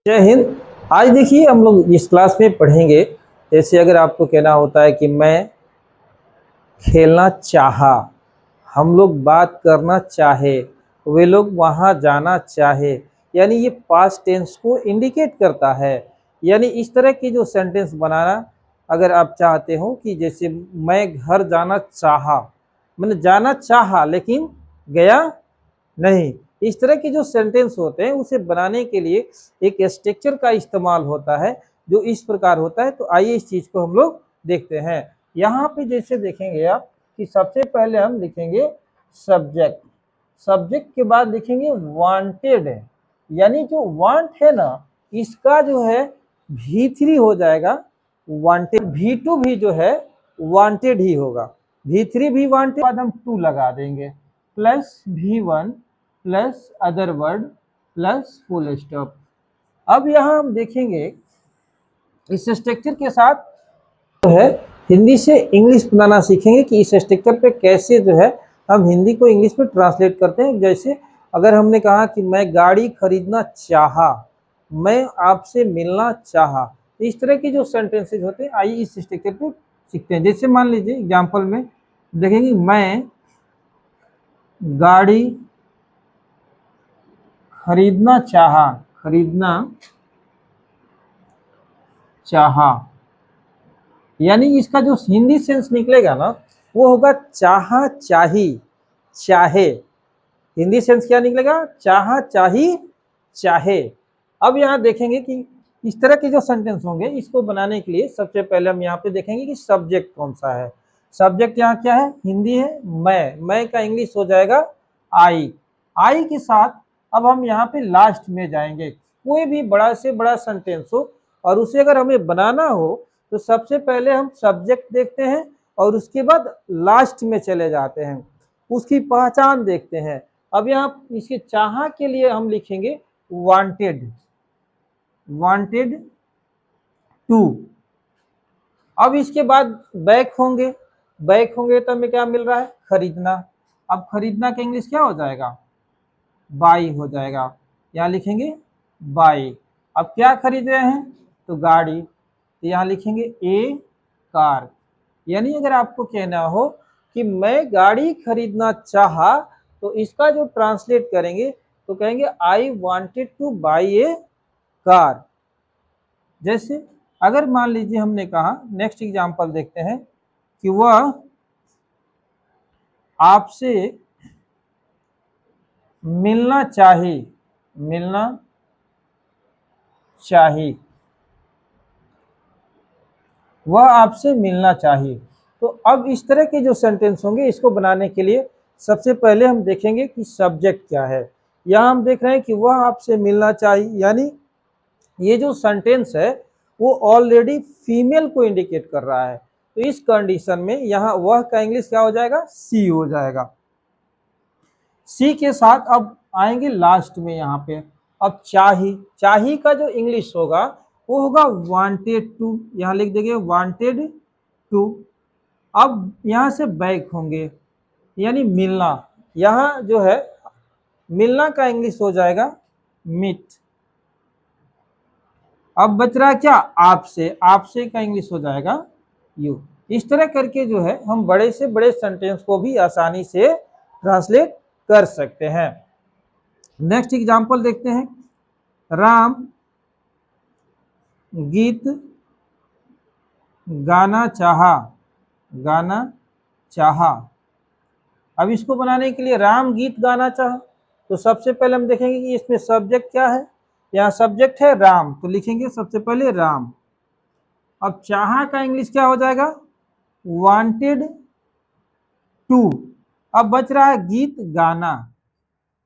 जय हिंद। आज देखिए हम लोग इस क्लास में पढ़ेंगे। जैसे अगर आपको कहना होता है कि मैं खेलना चाहा, हम लोग बात करना चाहे, वे लोग वहाँ जाना चाहे, यानी ये पास्ट टेंस को इंडिकेट करता है। यानी इस तरह की जो सेंटेंस बनाना अगर आप चाहते हो कि जैसे मैं घर जाना चाहा, मैंने जाना चाहा लेकिन गया नहीं, इस तरह के जो सेंटेंस होते हैं उसे बनाने के लिए एक स्ट्रक्चर का इस्तेमाल होता है जो इस प्रकार होता है। तो आइए इस चीज को हम लोग देखते हैं। यहाँ पे जैसे देखेंगे आप कि सबसे पहले हम लिखेंगे सब्जेक्ट, सब्जेक्ट के बाद लिखेंगे वांटेड, यानी जो वांट है ना इसका जो है V3 हो जाएगा वांटेड, V2 भी जो है वांटेड ही होगा, V3 भी वांटेड, बाद हम 2 लगा देंगे plus V1 plus other word plus full stop. अब यहाँ हम देखेंगे इस स्ट्रक्चर के साथ जो है हिंदी से इंग्लिश बनाना सीखेंगे कि इस स्ट्रक्चर पे कैसे जो है हम हिंदी को इंग्लिश में ट्रांसलेट करते हैं। जैसे अगर हमने कहा कि मैं गाड़ी खरीदना चाहा, मैं आपसे मिलना चाहा, तो इस तरह की जो सेंटेंसेज होते हैं आइए इस स्ट्रक्चर को सीखते हैं। जैसे मान लीजिए एग्जाम्पल में देखेंगे मैं गाड़ी खरीदना चाहा, खरीदना चाहा, यानी इसका जो हिंदी सेंस निकलेगा ना वो होगा चाहा चाही चाहे। हिंदी सेंस क्या निकलेगा? चाहा चाही चाहे। अब यहाँ देखेंगे कि इस तरह के जो सेंटेंस होंगे इसको बनाने के लिए सबसे पहले हम यहाँ पे देखेंगे कि सब्जेक्ट कौन सा है। सब्जेक्ट यहाँ क्या है? हिंदी है मैं का इंग्लिश हो जाएगा आई। आई के साथ अब हम यहाँ पे लास्ट में जाएंगे। कोई भी बड़ा से बड़ा सेंटेंस हो और उसे अगर हमें बनाना हो तो सबसे पहले हम सब्जेक्ट देखते हैं और उसके बाद लास्ट में चले जाते हैं, उसकी पहचान देखते हैं। अब यहाँ इसके चाहा के लिए हम लिखेंगे वांटेड, वांटेड टू। अब इसके बाद बैक होंगे, बैक होंगे तो हमें क्या मिल रहा है? खरीदना। अब खरीदना का इंग्लिश क्या हो जाएगा? बाई हो जाएगा, यहाँ लिखेंगे बाई। अब क्या खरीद रहे हैं? तो गाड़ी, तो यहाँ लिखेंगे ए कार। यानी अगर आपको कहना हो कि मैं गाड़ी खरीदना चाहा तो इसका जो ट्रांसलेट करेंगे तो कहेंगे आई wanted to buy A car. जैसे अगर मान लीजिए हमने कहा, नेक्स्ट एग्जांपल देखते हैं कि वह आपसे मिलना चाहे, मिलना चाहिए, वह आपसे मिलना चाहिए। तो अब इस तरह के जो सेंटेंस होंगे इसको बनाने के लिए सबसे पहले हम देखेंगे कि सब्जेक्ट क्या है। यहाँ हम देख रहे हैं कि वह आपसे मिलना चाहिए, यानी ये जो सेंटेंस है वो ऑलरेडी फीमेल को इंडिकेट कर रहा है। तो इस कंडीशन में यहाँ वह का इंग्लिश क्या हो जाएगा? सी हो जाएगा। सी के साथ अब आएंगे लास्ट में यहाँ पे। अब चाही, चाही का जो इंग्लिश होगा वो होगा वांटेड टू, यहाँ लिख देंगे वांटेड टू। अब यहाँ से बैक होंगे यानी मिलना, यहाँ जो है मिलना का इंग्लिश हो जाएगा मीट। अब बच रहा क्या? आपसे, आपसे का इंग्लिश हो जाएगा यू। इस तरह करके जो है हम बड़े से बड़े सेंटेंस को भी आसानी से ट्रांसलेट कर सकते हैं। नेक्स्ट एग्जांपल देखते हैं। राम गीत गाना चाहा, गाना चाहा। अब इसको बनाने के लिए राम गीत गाना चाहा तो सबसे पहले हम देखेंगे कि इसमें सब्जेक्ट क्या है। यहाँ सब्जेक्ट है राम, तो लिखेंगे सबसे पहले राम। अब चाहा का इंग्लिश क्या हो जाएगा? Wanted to. अब बच रहा है गीत गाना,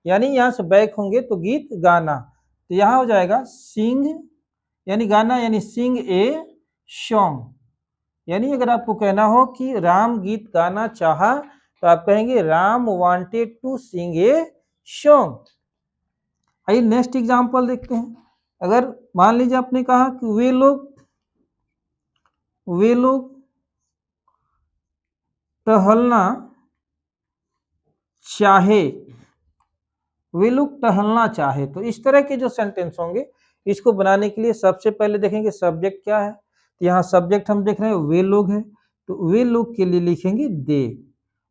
यानी यहाँ से बैक होंगे तो गीत गाना, तो यहाँ हो जाएगा सिंग, यानी गाना, यानी सिंग ए सॉन्ग। यानी अगर आपको कहना हो कि राम गीत गाना चाहा तो आप कहेंगे Ram wanted to sing a song. आइए नेक्स्ट एग्जांपल देखते हैं। अगर मान लीजिए आपने कहा कि वे लोग टहलना चाहे, वे लोग टहलना चाहे, तो इस तरह के जो सेंटेंस होंगे इसको बनाने के लिए सबसे पहले देखेंगे सब्जेक्ट क्या है। तो यहाँ सब्जेक्ट हम देख रहे हैं वे लोग हैं, तो वे लोग के लिए लिखेंगे दे।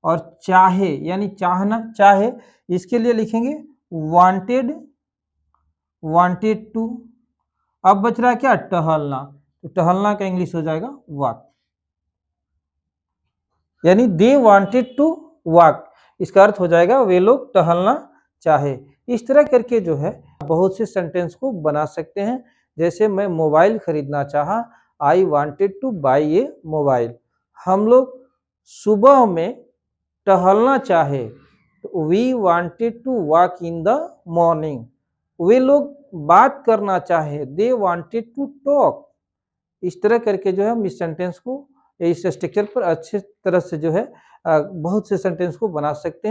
और चाहे यानी चाहना, चाहे, इसके लिए लिखेंगे वांटेड, वांटेड टू। अब बच रहा है क्या, टहलना, तो टहलना का इंग्लिश हो जाएगा वॉक, यानी दे वांटेड टू वॉक, इसका अर्थ हो जाएगा वे लोग टहलना चाहे। इस तरह करके जो है बहुत से सेंटेंस को बना सकते हैं। जैसे मैं मोबाइल खरीदना चाहा, I wanted to buy a mobile. हम लोग सुबह में टहलना चाहे, तो we wanted to walk in the morning. वे लोग बात करना चाहे, दे वांटेड टू टॉक। इस तरह करके जो है हम इस सेंटेंस को, इस स्ट्रक्चर पर अच्छे तरह से जो है बहुत से सेंटेंस को बना सकते हैं।